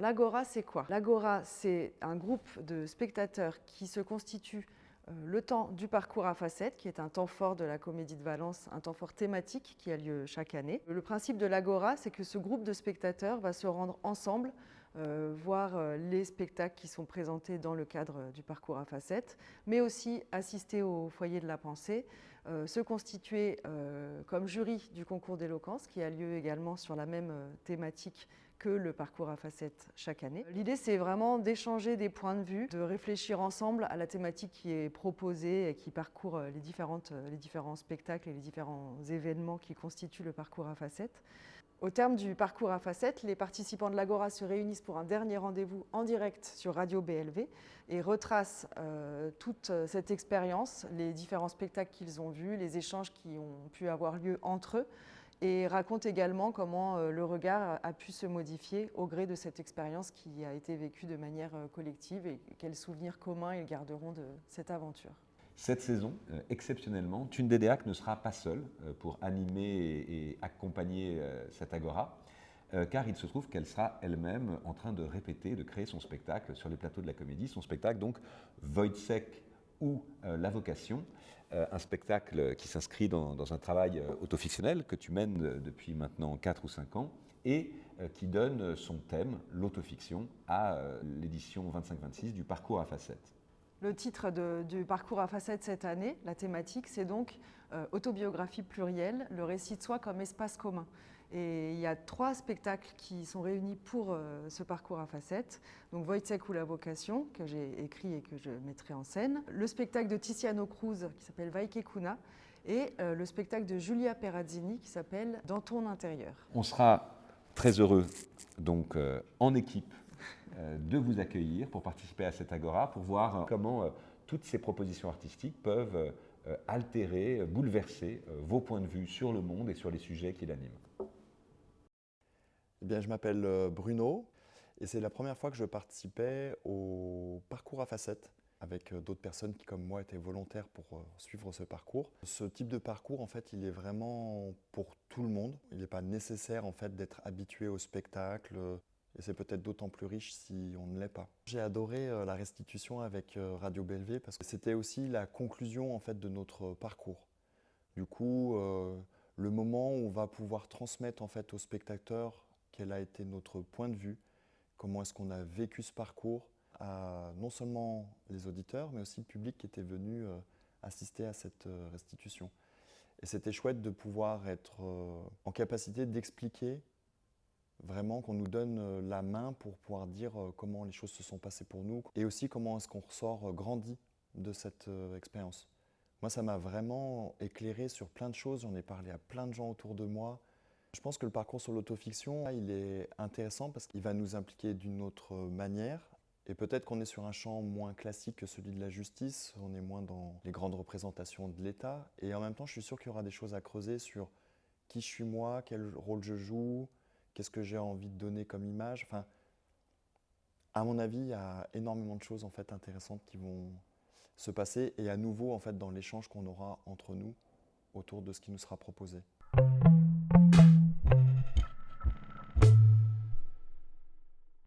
l'Agora, c'est quoi? L'Agora, c'est un groupe de spectateurs qui se constitue le temps du parcours à facettes, qui est un temps fort de la Comédie de Valence, un temps fort thématique qui a lieu chaque année. Le principe de l'Agora, c'est que ce groupe de spectateurs va se rendre ensemble, voir les spectacles qui sont présentés dans le cadre du parcours à facettes, mais aussi assister au foyer de la pensée, se constituer comme jury du concours d'éloquence qui a lieu également sur la même thématique que le parcours à facettes chaque année. L'idée, c'est vraiment d'échanger des points de vue, de réfléchir ensemble à la thématique qui est proposée et qui parcourt les différents spectacles et les différents événements qui constituent le parcours à facettes. Au terme du parcours à facettes, les participants de l'Agora se réunissent pour un dernier rendez-vous en direct sur Radio BLV et retracent toute cette expérience, les différents spectacles qu'ils ont vus, les échanges qui ont pu avoir lieu entre eux, et raconte également comment le regard a pu se modifier au gré de cette expérience qui a été vécue de manière collective et quels souvenirs communs ils garderont de cette aventure. Cette saison, exceptionnellement, Thune Dédéac ne sera pas seule pour animer et accompagner cette Agora, car il se trouve qu'elle sera elle-même en train de répéter, de créer son spectacle sur les plateaux de la Comédie, son spectacle donc Wojciech ou La Vocation, un spectacle qui s'inscrit dans un travail autofictionnel que tu mènes depuis maintenant 4 ou 5 ans et qui donne son thème, l'autofiction, à l'édition 25-26 du Parcours à facettes. Le titre du parcours à facettes cette année, la thématique, c'est donc autobiographie plurielle, le récit de soi comme espace commun. Et il y a 3 spectacles qui sont réunis pour ce parcours à facettes. Donc Wojciech ou La Vocation, que j'ai écrit et que je mettrai en scène. Le spectacle de Tiziano Cruz, qui s'appelle Vaikekuna. Et le spectacle de Giulia Perazzini, qui s'appelle Dans ton intérieur. On sera très heureux, donc en équipe, de vous accueillir pour participer à cette Agora, pour voir comment toutes ces propositions artistiques peuvent altérer, bouleverser vos points de vue sur le monde et sur les sujets qui l'animent. Eh bien, je m'appelle Bruno et c'est la première fois que je participais au parcours à facettes avec d'autres personnes qui, comme moi, étaient volontaires pour suivre ce parcours. Ce type de parcours, en fait, il est vraiment pour tout le monde. Il n'est pas nécessaire, en fait, d'être habitué au spectacle. Et c'est peut-être d'autant plus riche si on ne l'est pas. J'ai adoré la restitution avec Radio BLV parce que c'était aussi la conclusion en fait, de notre parcours. Du coup, le moment où on va pouvoir transmettre en fait, aux spectateurs quel a été notre point de vue, comment est-ce qu'on a vécu ce parcours, à non seulement les auditeurs, mais aussi le public qui était venu assister à cette restitution. Et c'était chouette de pouvoir être en capacité d'expliquer vraiment qu'on nous donne la main pour pouvoir dire comment les choses se sont passées pour nous et aussi comment est-ce qu'on ressort grandi de cette expérience. Moi, ça m'a vraiment éclairé sur plein de choses, j'en ai parlé à plein de gens autour de moi. Je pense que le parcours sur l'autofiction, il est intéressant parce qu'il va nous impliquer d'une autre manière et peut-être qu'on est sur un champ moins classique que celui de la justice, on est moins dans les grandes représentations de l'État et en même temps, je suis sûr qu'il y aura des choses à creuser sur qui je suis moi, quel rôle je joue, qu'est-ce que j'ai envie de donner comme image. Enfin, à mon avis, il y a énormément de choses en fait, intéressantes qui vont se passer et à nouveau en fait, dans l'échange qu'on aura entre nous autour de ce qui nous sera proposé.